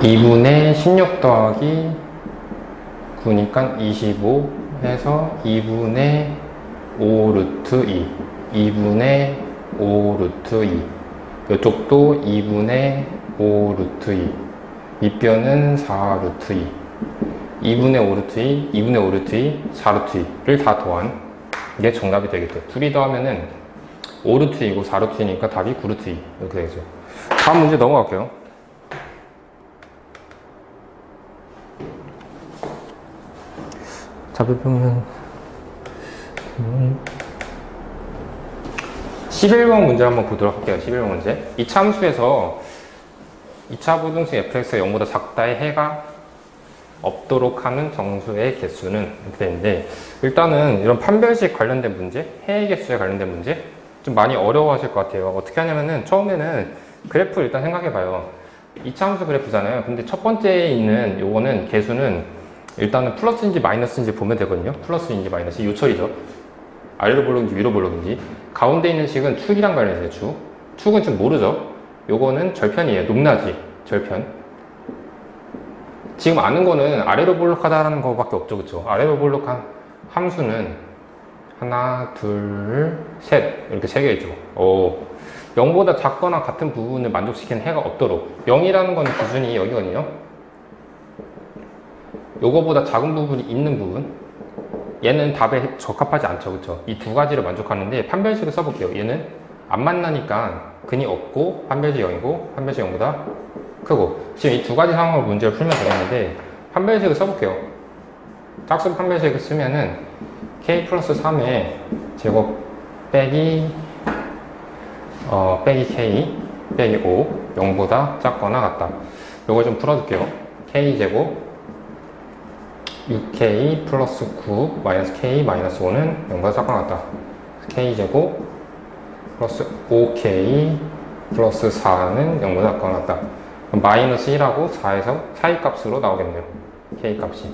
2분의 16 더하기 9니까 25 해서 2분의 5 루트 2 2분의 5 루트 2 이쪽도 2분의 5 루트 2 밑변은 4 루트 2 2분의 5 루트 2 2분의 5 루트 2 4 루트 2를 다 더한 이게 정답이 되겠죠. 둘이 더하면은 5 루트 2이고 4 루트 2니까 답이 9 루트 2 이렇게 되겠죠. 다음 문제 넘어갈게요. 잡으면 11번 문제 한번 보도록 할게요. 11번 문제. 이 참수에서 2차 부등식 fx가 0보다 작다의 해가 없도록 하는 정수의 개수는 이렇게 되는데, 일단은 이런 판별식 관련된 문제, 해의 개수에 관련된 문제 좀 많이 어려워하실 것 같아요. 어떻게 하냐면은 처음에는 그래프 일단 생각해봐요. 2차함수 그래프잖아요. 근데 첫 번째에 있는 요거는 개수는 일단은 플러스인지 마이너스인지 보면 되거든요. 플러스인지 마이너스, 요철이죠. 아래로 볼록인지 위로 볼록인지. 가운데 있는 식은 축이랑 관련해서 축. 축은 지금 모르죠. 요거는 절편이에요. 높낮이 절편. 지금 아는 거는 아래로 볼록하다라는 거밖에 없죠. 그쵸? 아래로 볼록한 함수는 하나, 둘, 셋 이렇게 세 개 있죠. 0보다 작거나 같은 부분을 만족시키는 해가 없도록. 0이라는 건 기준이 여기거든요. 요거보다 작은 부분이 있는 부분, 얘는 답에 적합하지 않죠. 그쵸? 이 두 가지를 만족하는데 판별식을 써볼게요. 얘는 안 만나니까 근이 없고 판별식 0이고 판별식 0보다 크고. 지금 이 두 가지 상황으로 문제를 풀면 되겠는데 판별식을 써볼게요. 짝수 판별식을 쓰면은 k 플러스 3의 제곱 빼기 k 빼기 5 0보다 작거나 같다. 요걸 좀 풀어줄게요. k 제곱 6k 플러스 9 마이너스 k 마이너스 5는 0보다 작거나 같다. k 제곱 플러스 5k 플러스 4는 0보다 작거나 같다. 그럼 마이너스 1하고 4에서 사이값으로 나오겠네요. k 값이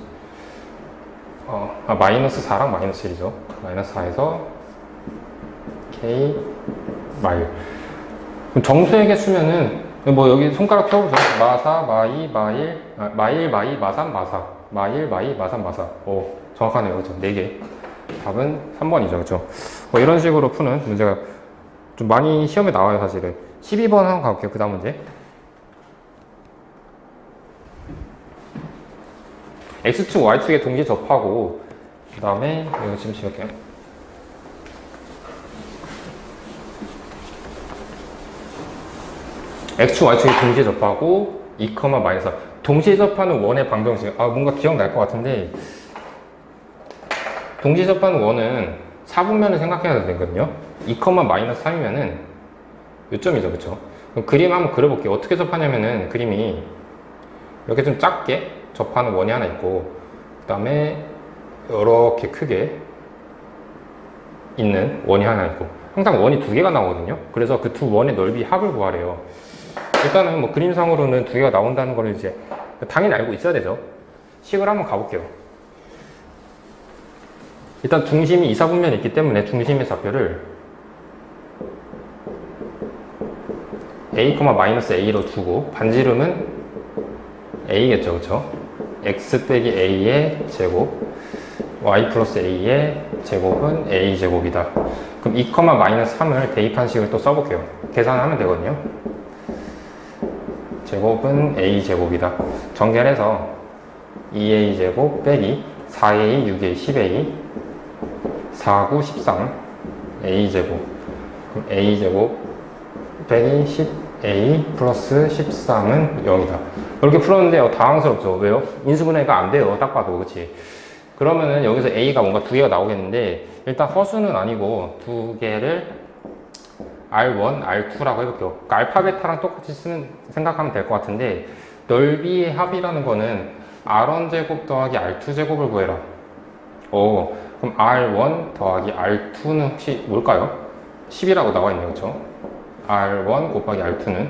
마이너스 4랑 마이너스 1이죠. 마이너스 4에서 k 마일. 그럼 정수의 개수면은 뭐 여기 손가락 펴보죠. 마사, 마이, 마일, 마일, 마이, 마삼, 마사, 마일, 마이, 마삼, 마사. 정확하네요. 그죠? 4개. 답은 3번이죠. 그죠? 이런 식으로 푸는 문제가 좀 많이 시험에 나와요, 사실은. 12번 한번 가볼게요. 그 다음 문제. X축, Y축에 동시에 접하고, 그 다음에, 이거 지금 지울게요. X축, Y축에 동시에 접하고, 2, 마이너스 4. 동시에 접하는 원의 방정식. 뭔가 기억날 것 같은데, 동시에 접하는 원은 4분면을 생각해야 되거든요. 2, 마이너스 3이면은 요점이죠. 그쵸? 그럼 그림 한번 그려볼게요. 어떻게 접하냐면은, 그림이 이렇게 좀 작게 접하는 원이 하나 있고, 그 다음에 이렇게 크게 있는 원이 하나 있고, 항상 원이 두 개가 나오거든요. 그래서 그 두 원의 넓이 합을 구하래요. 일단은 뭐 그림상으로는 두 개가 나온다는 걸 이제 당연히 알고 있어야 되죠. 식을 한번 가볼게요. 일단 중심이 이사분면이 있기 때문에 중심의 좌표를 a, 마이너스 a로 두고 반지름은 a겠죠. 그쵸? x 빼기 a의 제곱 y 플러스 a의 제곱은 a 제곱이다. 그럼 2, 마이너스 3을 대입한 식을 또 써볼게요. 계산하면 되거든요. 제곱은 a 제곱이다. 정결해서 2a 제곱 빼기 4a, 6a, 10a 4, 9, 13 a 제곱. 그럼 a 제곱 빼기 10a 플러스 13은 0이다. 이렇게 풀었는데 당황스럽죠. 왜요? 인수분해가 안 돼요. 딱 봐도. 그렇지? 그러면은 여기서 a가 뭔가 두 개가 나오겠는데, 일단 허수는 아니고 두 개를 R1, R2라고 해볼게요. 그러니까 알파, 베타랑 똑같이 생각하면 될 것 같은데, 넓이의 합이라는 거는 R1 제곱 더하기 R2 제곱을 구해라. 그럼 R1 더하기 R2는 혹시 뭘까요? 10이라고 나와 있네요. 그쵸? R1 곱하기 R2는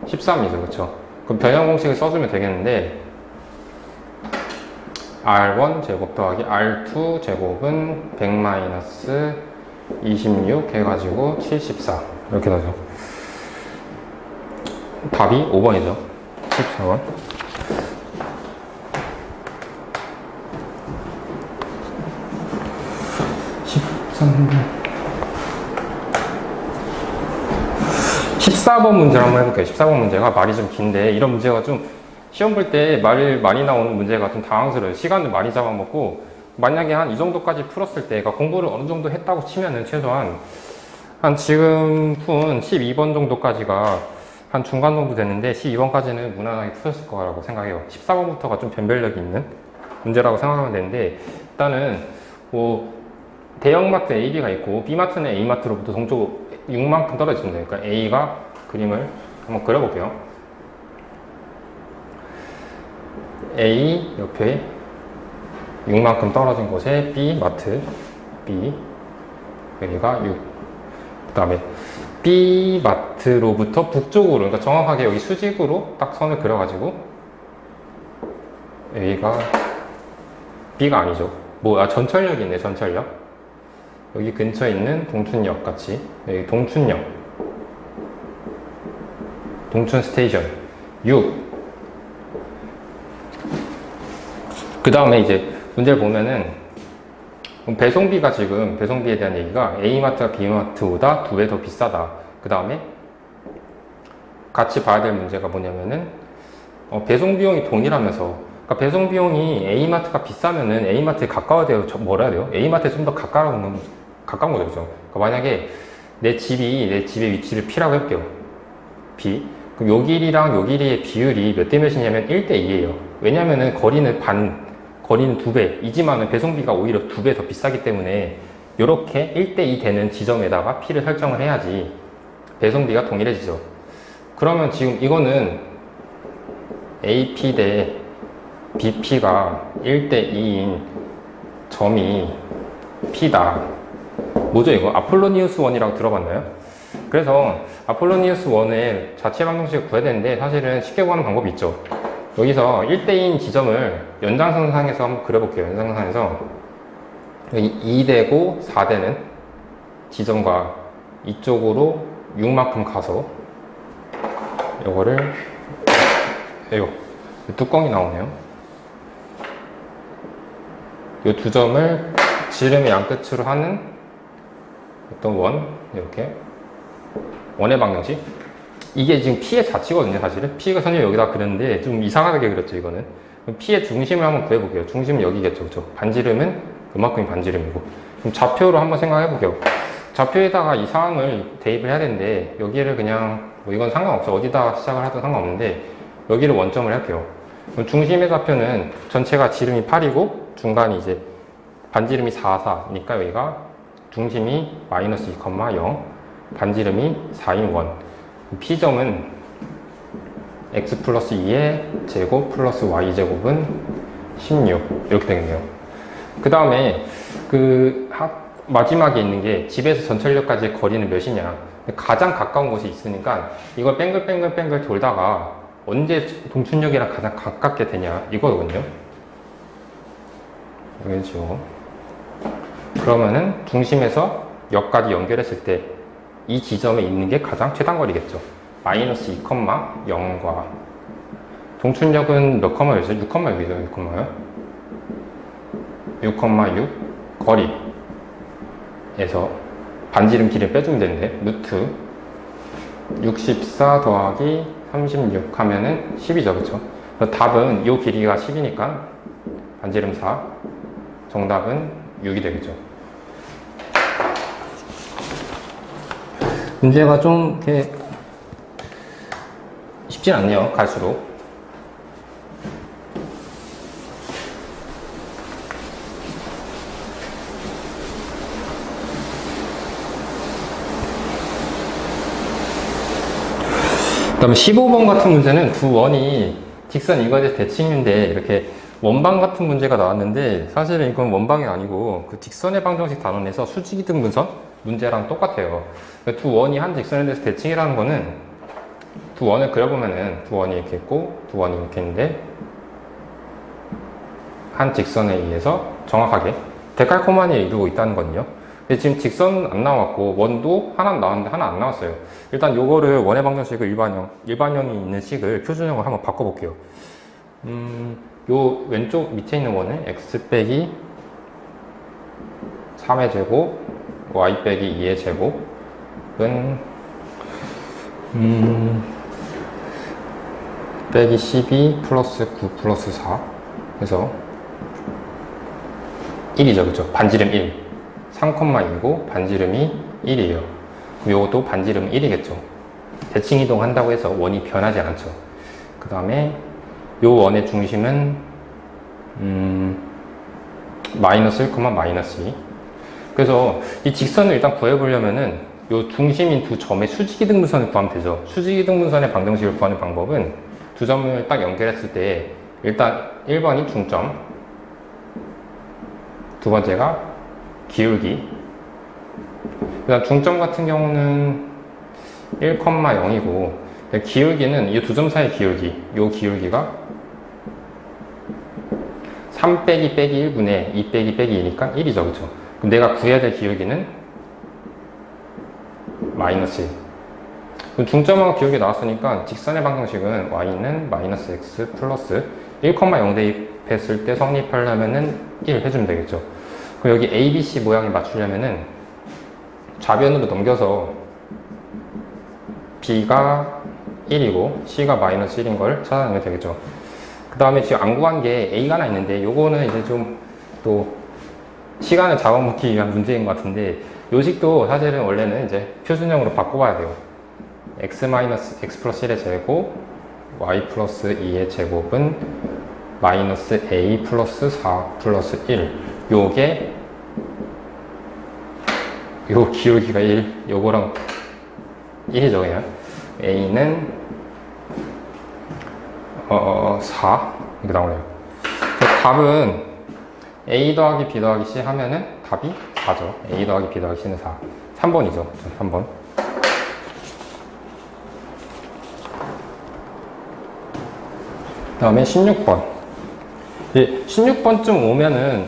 13이죠. 그쵸? 그럼 변형 공식을 써주면 되겠는데, R1 제곱 더하기 R2 제곱은 100 마이너스 26 해가지고 74 이렇게 나죠. 답이 5번이죠. 14번. 14번 문제를 한번 해볼게요. 14번 문제가 말이 좀 긴데, 이런 문제가 좀 시험 볼 때 말이 많이 나오는 문제가 좀 당황스러워요. 시간도 많이 잡아먹고, 만약에 한 이 정도까지 풀었을 때, 그러니까 공부를 어느 정도 했다고 치면은 최소한 한 지금 푼 12번 정도까지가 한 중간 정도 됐는데, 12번까지는 무난하게 풀었을 거라고 생각해요. 14번부터가 좀 변별력이 있는 문제라고 생각하면 되는데, 일단은 뭐 대형마트 A, B가 있고 B마트는 A마트로부터 동쪽 6만큼 떨어진다. 그러니까 A가 그림을 한번 그려볼게요. A 옆에 6만큼 떨어진 곳에 B마트, B 여기가 6. 그 다음에 B마트로부터 북쪽으로, 그러니까 정확하게 여기 수직으로 딱 선을 그려가지고 여기가 B가 아니죠. 전철역이 있네. 전철역. 여기 근처에 있는 동춘역 같이, 여기 동춘역, 동춘 스테이션 6. 그 다음에 이제 문제를 보면은 배송비가, 지금 배송비에 대한 얘기가 A마트가 B마트보다 2배 더 비싸다. 그 다음에 같이 봐야 될 문제가 뭐냐면은 배송 비용이 동일하면서, 그러니까 배송 비용이 A마트가 비싸면은 A마트에 가까워야 돼요? 뭐라 해야 돼요? A마트에 좀 더 가까운 거죠. 그죠? 그러니까 만약에 내 집의 위치를 P라고 해볼게요. P. 그럼 요 길이랑 요 길이의 비율이 몇 대 몇이냐면 1대2예요. 왜냐면은 거리는 2배이지만은 배송비가 오히려 2배 더 비싸기 때문에 이렇게 1대2 되는 지점에다가 P를 설정을 해야지 배송비가 동일해지죠. 그러면 지금 이거는 AP 대 BP가 1대2인 점이 P다. 뭐죠 이거? 아폴로니우스 원이라고 들어봤나요? 그래서 아폴로니우스 원의 자체 방정식을 구해야 되는데, 사실은 쉽게 구하는 방법이 있죠. 여기서 1대2인 지점을 연장선상에서 한번 그려볼게요. 연장선상에서 여기 2대고 4대는 지점과 이쪽으로 6만큼 가서 요거를 뚜껑이 나오네요. 이 두 점을 지름의 양끝으로 하는 어떤 원, 이렇게 원의 방정식. 이게 지금 P의 자치거든요. 사실은 P가 선생님 여기다 그렸는데 좀 이상하게 그렸죠. 이거는 P의 중심을 한번 구해볼게요. 중심은 여기겠죠. 그렇죠? 반지름은 그만큼이 반지름이고. 그럼 좌표로 한번 생각해볼게요. 좌표에다가 이 사항을 대입을 해야 되는데, 여기를 그냥 이건 상관없어. 어디다 시작을 하든 상관없는데 여기를 원점을 할게요. 그럼 중심의 좌표는 전체가 지름이 8이고 중간이 이제 반지름이 4, 4니까 여기가 중심이 마이너스 2,0, 반지름이 4인 원. P점은 x 플러스 2의 제곱 플러스 y 제곱은 16 이렇게 되겠네요. 그 다음에 마지막에 있는 게 집에서 전철역까지의 거리는 몇이냐. 가장 가까운 곳이 있으니까 이걸 뺑글뺑글 돌다가 언제 동춘역이랑 가장 가깝게 되냐 이거거든요. 여기죠. 그러면은 중심에서 역까지 연결했을 때 이 지점에 있는 게 가장 최단거리겠죠. 마이너스 2,0과 동춘역은 몇 컴마였죠? 6,6이죠. 6,6 거리에서 반지름 길을 빼주면 되는데 루트 64 더하기 36 하면은 10이죠. 그쵸? 답은 이 길이가 10이니까 반지름 4, 정답은 6이 되겠죠. 문제가 좀 이렇게 쉽진 않네요. 갈수록. 그 다음에 15번 같은 문제는 두 원이 직선 이거에 대칭인데 이렇게 원방 같은 문제가 나왔는데, 사실은 이건 원방이 아니고 그 직선의 방정식 단원에서 수직이등분선 문제랑 똑같아요. 두 원이 한 직선에 대해서 대칭이라는 거는 두 원을 그려보면은 두 원이 이렇게 있고 두 원이 이렇게 있는데, 한 직선에 의해서 정확하게 데칼코마니를 이루고 있다는 거거든요. 근데 지금 직선은 안 나왔고 원도 하나 나왔는데 하나 안 나왔어요. 일단 요거를 원의 방정식을 일반형이 있는 식을 표준형으로 한번 바꿔볼게요. 요 왼쪽 밑에 있는 원은 x 빼기 3의 제곱 y 빼기 2의 제곱은 빼기 12 플러스 9 플러스 4 해서 1이죠. 그죠? 반지름 1. 3,2고 반지름이 1이에요. 그럼 요것도 반지름 1이겠죠. 대칭 이동한다고 해서 원이 변하지 않죠. 그 다음에 요 원의 중심은 마이너스 1, 마이너스 2. 그래서 이 직선을 일단 구해보려면은 요 중심인 두 점의 수직이등분선을 구하면 되죠. 수직이등분선의 방정식을 구하는 방법은 두 점을 딱 연결했을 때 일단 1번이 중점, 두 번째가 기울기. 일단 중점 같은 경우는 1,0이고 기울기는 이 두 점 사이 기울기, 요 기울기가 3 빼기 빼기 1분의 2 빼기 빼기 2니까 1이죠. 그쵸? 그럼 내가 구해야 될 기울기는 마이너스 1. 그럼 중점하고 기울기 나왔으니까 직선의 방정식은 y는 마이너스 x 플러스 1,0 대입했을 때 성립하려면은 1 해주면 되겠죠. 그럼 여기 a, b, c 모양을 맞추려면은 좌변으로 넘겨서 b가 1이고 c가 마이너스 1인 걸 찾아내면 되겠죠. 그 다음에 지금 안 구한 게 a가 하나 있는데 요거는 이제 좀 또 시간을 잡아먹기 위한 문제인 것 같은데 요식도 사실은 원래는 이제 표준형으로 바꿔봐야 돼요. x 플러스 1의 제곱 y 플러스 2의 제곱은 마이너스 a 플러스 4 플러스 1. 요게 요 기울기가 1, 요거랑 1이죠. 그냥 a는 4 이렇게 나오네요. 답은 a 더하기 b 더하기 c 하면은 답이 4죠. a 더하기 b 더하기 c는 4. 3번이죠. 3번. 그 다음에 16번. 16번쯤 오면은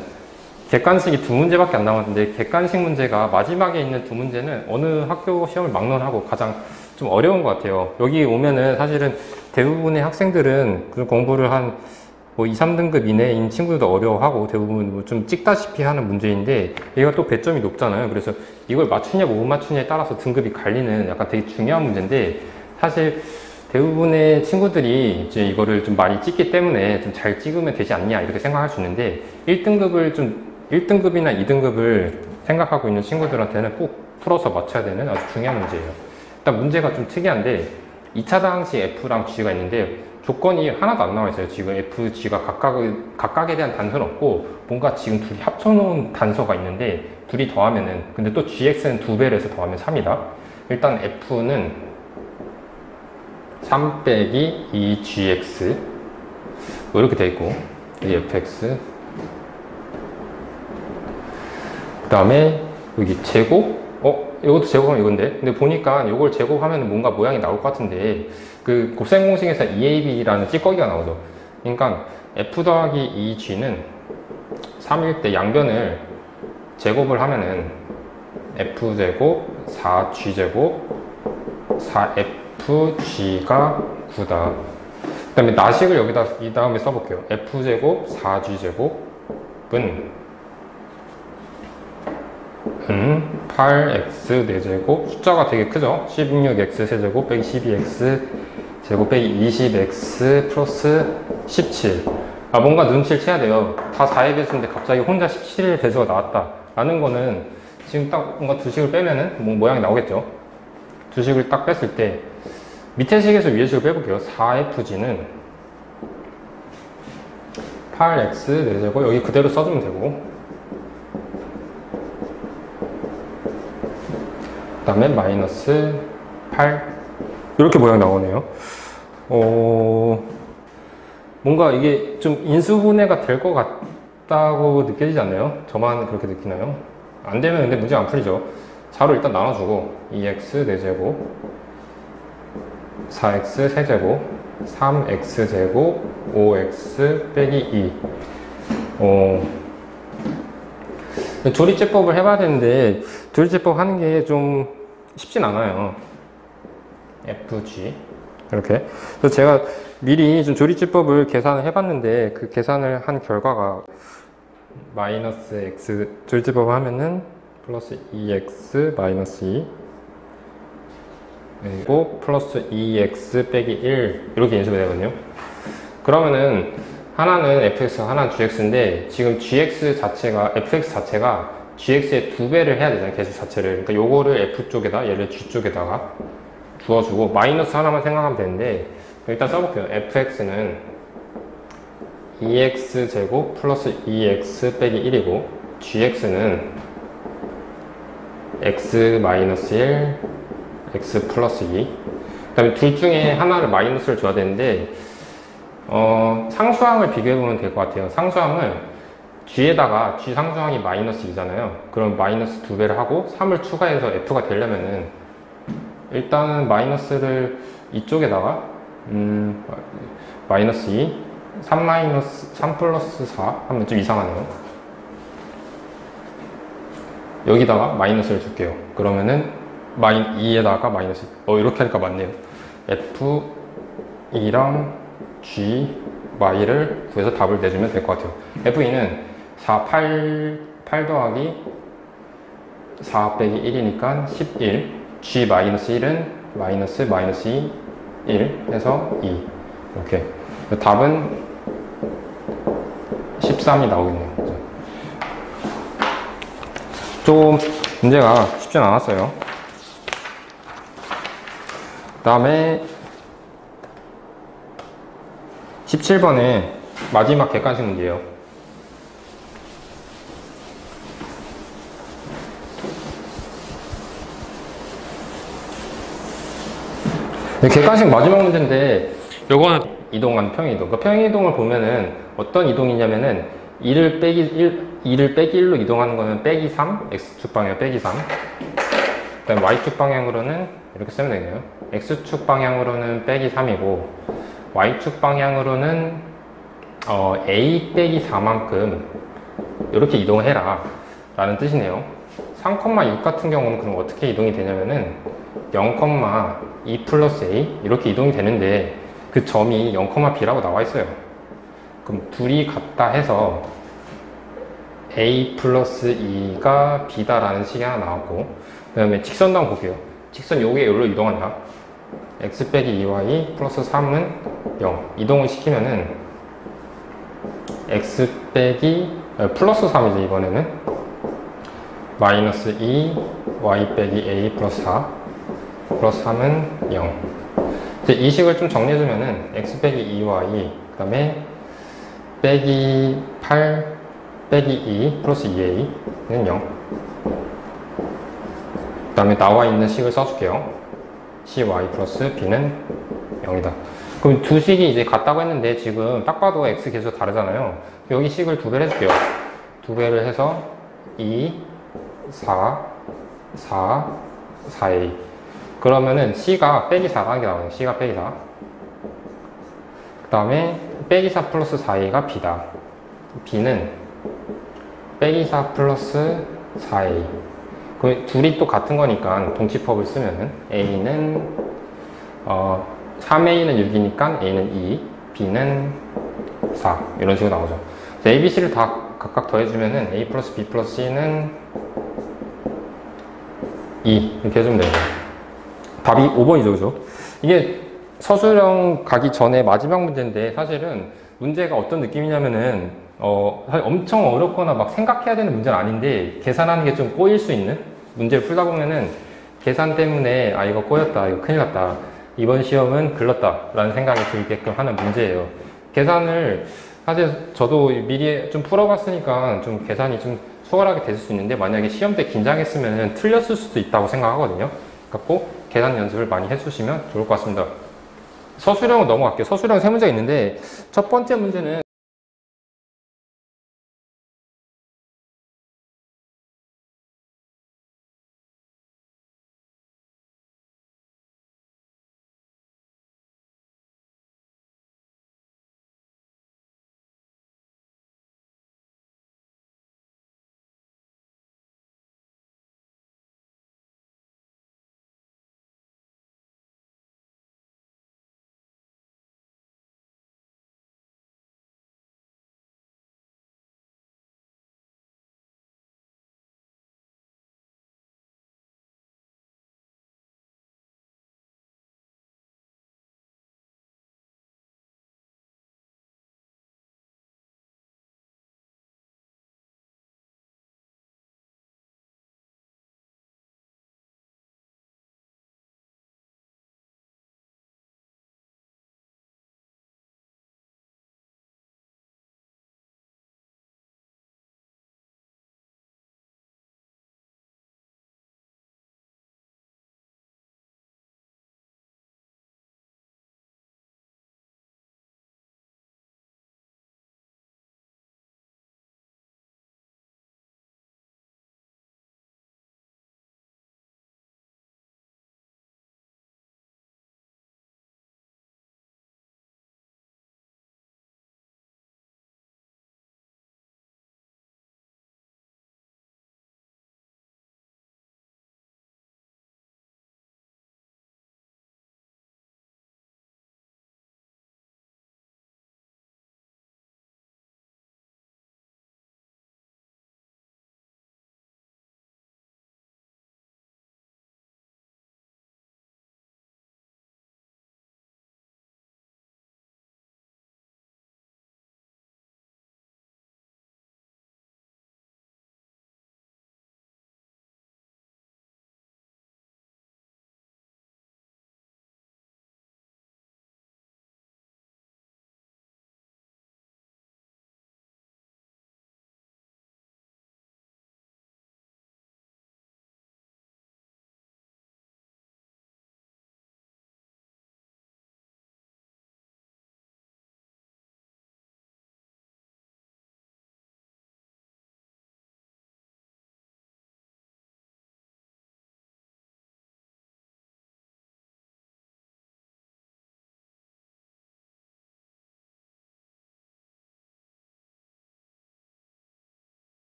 객관식이 두 문제밖에 안 남았는데 객관식 문제가 마지막에 있는 두 문제는 어느 학교 시험을 막론하고 가장 좀 어려운 것 같아요. 여기 오면은 사실은 대부분의 학생들은 그 공부를 한 뭐 2, 3등급 이내인 친구들도 어려워하고 대부분 뭐 좀 찍다시피 하는 문제인데 얘가 또 배점이 높잖아요. 그래서 이걸 맞추냐 못 맞추냐에 따라서 등급이 갈리는 약간 되게 중요한 문제인데 사실 대부분의 친구들이 이제 이거를 좀 많이 찍기 때문에 좀 잘 찍으면 되지 않냐 이렇게 생각할 수 있는데 1등급이나 2등급을 생각하고 있는 친구들한테는 꼭 풀어서 맞춰야 되는 아주 중요한 문제예요. 일단 문제가 좀 특이한데 2차 당시 F랑 G가 있는데 조건이 하나도 안 나와 있어요. 지금 F, G가 각각에 대한 단서는 없고 뭔가 지금 둘이 합쳐놓은 단서가 있는데 둘이 더하면은 근데 또 GX는 2배를 해서 더하면 3이다. 일단 F는 3 빼기 2GX 뭐 이렇게 돼 있고 여기 FX 그 다음에 여기 제곱 이것도 제곱하면 이건데 근데 보니까 이걸 제곱하면 뭔가 모양이 나올 것 같은데 그 곱셈 공식에서 2AB라는 찌꺼기가 나오죠. 그러니까 F 더하기 2G는 3일 때 양변을 제곱을 하면은 F제곱 4G제곱 4FG가 9다. 그 다음에 나식을 여기다 이 다음에 써볼게요. F제곱 4G제곱은 8x 4제곱 숫자가 되게 크죠? 16x 세제곱 빼기 12x 제곱 빼기 20x 플러스 17. 뭔가 눈치를 채야 돼요. 다 4의 배수인데 갑자기 혼자 17의 배수가 나왔다 라는 거는 지금 딱 뭔가 두 식을 빼면은 뭐 모양이 나오겠죠. 두 식을 딱 뺐을 때 밑에 식에서 위에 식을 빼볼게요. 4fg는 8x 4제곱 여기 그대로 써주면 되고 그 다음에 마이너스 8 이렇게 모양 나오네요. 뭔가 이게 좀 인수분해가 될 것 같다고 느껴지지 않나요? 저만 그렇게 느끼나요? 안 되면 근데 문제 안 풀리죠. 4로 일단 나눠주고 2x 4제곱 4x 세제곱 3x제곱 5x 빼기 2 조리제법을 해봐야 되는데 조리제법 하는 게 좀 쉽진 않아요. FG 이렇게. 그래서 제가 미리 좀 조리제법을 계산을 해봤는데 그 계산을 한 결과가 마이너스 x 조리제법 하면은 플러스 2x 마이너스 2 그리고 플러스 2x 빼기 1 이렇게 인수가 되거든요. 그러면은 하나는 fx, 하나는 gx인데 지금 gx 자체가 fx 자체가 gx의 2배를 해야 되잖아요. 계수 자체를. 그러니까 요거를 f 쪽에다 얘를 g 쪽에다가 주어주고 마이너스 하나만 생각하면 되는데 일단 써볼게요. fx는 2x 제곱 플러스 2x 빼기 1이고 gx는 x 마이너스 1 x 플러스 2. 그 다음에 둘 중에 하나를 마이너스를 줘야 되는데 상수항을 비교해보면 될 것 같아요. 상수항을 g에다가 g 상수항이 마이너스 2잖아요. 그럼 마이너스 2배를 하고 3을 추가해서 f가 되려면은 일단은 마이너스를 이쪽에다가 마이너스 2 3 플러스 4 하면 좀 이상하네요. 여기다가 마이너스를 줄게요. 그러면은 2에다가 마이너스 이렇게 하니까 맞네요. f2랑 g, y를 구해서 답을 내주면 될 것 같아요. f2는 8 더하기 4 빼기 1이니까 11 g 마이너스 1은 마이너스 2 1 해서 2 이렇게. 답은 13이 나오겠네요. 좀 문제가 쉽진 않았어요. 그 다음에 17번에 마지막 객관식 문제예요. 객관식 마지막 문제인데 요거는 이동한 평이동. 그 평이동을 보면은 어떤 이동이냐면은 2를 빼기 1로 이동하는 거는 빼기 3, x축 방향 빼기 3. 그 다음 y축 방향으로는 이렇게 쓰면 되네요. x축 방향으로는 빼기 3이고 y축 방향으로는 a 빼기 4만큼 이렇게 이동해라 라는 뜻이네요. 3,6 같은 경우는 그럼 어떻게 이동이 되냐면은 0,2 플러스 a 이렇게 이동이 되는데 그 점이 0,b라고 나와 있어요. 그럼 둘이 같다 해서 a 플러스 2가 b다 라는 식이 하나 나왔고 그 다음에 직선도 한번 볼게요. 직선 요게 여기로 이동한다. x 빼기 2y 플러스 3은 0 이동을 시키면은 x 빼기 플러스 3이죠. 이번에는 마이너스 2 y 빼기 a 플러스 4 플러스 3은 0. 이제 이 식을 좀 정리해주면은 x 빼기 2y 그 다음에 빼기 8 빼기 2 플러스 2a는 0. 그 다음에 나와 있는 식을 써줄게요. cy 플러스 b는 0이다. 그럼 두 식이 이제 같다고 했는데 지금 딱 봐도 x 계수가 다르잖아요. 여기 식을 2배를 해줄게요. 2배를 해서 2, 4, 4, 4a. 그러면은 c가 빼기 4라는 게 나와요. c가 빼기 4. 그 다음에 빼기 4 플러스 4a가 b다. b는 빼기 4 플러스 4a. 그럼 둘이 또 같은 거니까 동치법을 쓰면은 a는 3a는 6이니까 a는 2, b는 4 이런 식으로 나오죠. a, b, c를 다 각각 더해주면은 a 플러스 b 플러스 c는 2 이렇게 해주면 돼요. 답이 5번이죠, 그죠? 이게 서술형 가기 전에 마지막 문제인데 사실은 문제가 어떤 느낌이냐면은 사실 엄청 어렵거나 막 생각해야 되는 문제는 아닌데 계산하는 게 좀 꼬일 수 있는 문제를 풀다 보면은 계산 때문에 아 이거 꼬였다, 이거 큰일 났다, 이번 시험은 글렀다 라는 생각이 들게끔 하는 문제예요. 계산을 사실 저도 미리 좀 풀어봤으니까 좀 계산이 좀 수월하게 됐을 수 있는데 만약에 시험 때 긴장했으면 틀렸을 수도 있다고 생각하거든요. 그러니까 꼭 계산 연습을 많이 해주시면 좋을 것 같습니다. 서술형으로 넘어갈게요. 서술형 세 문제가 있는데 첫 번째 문제는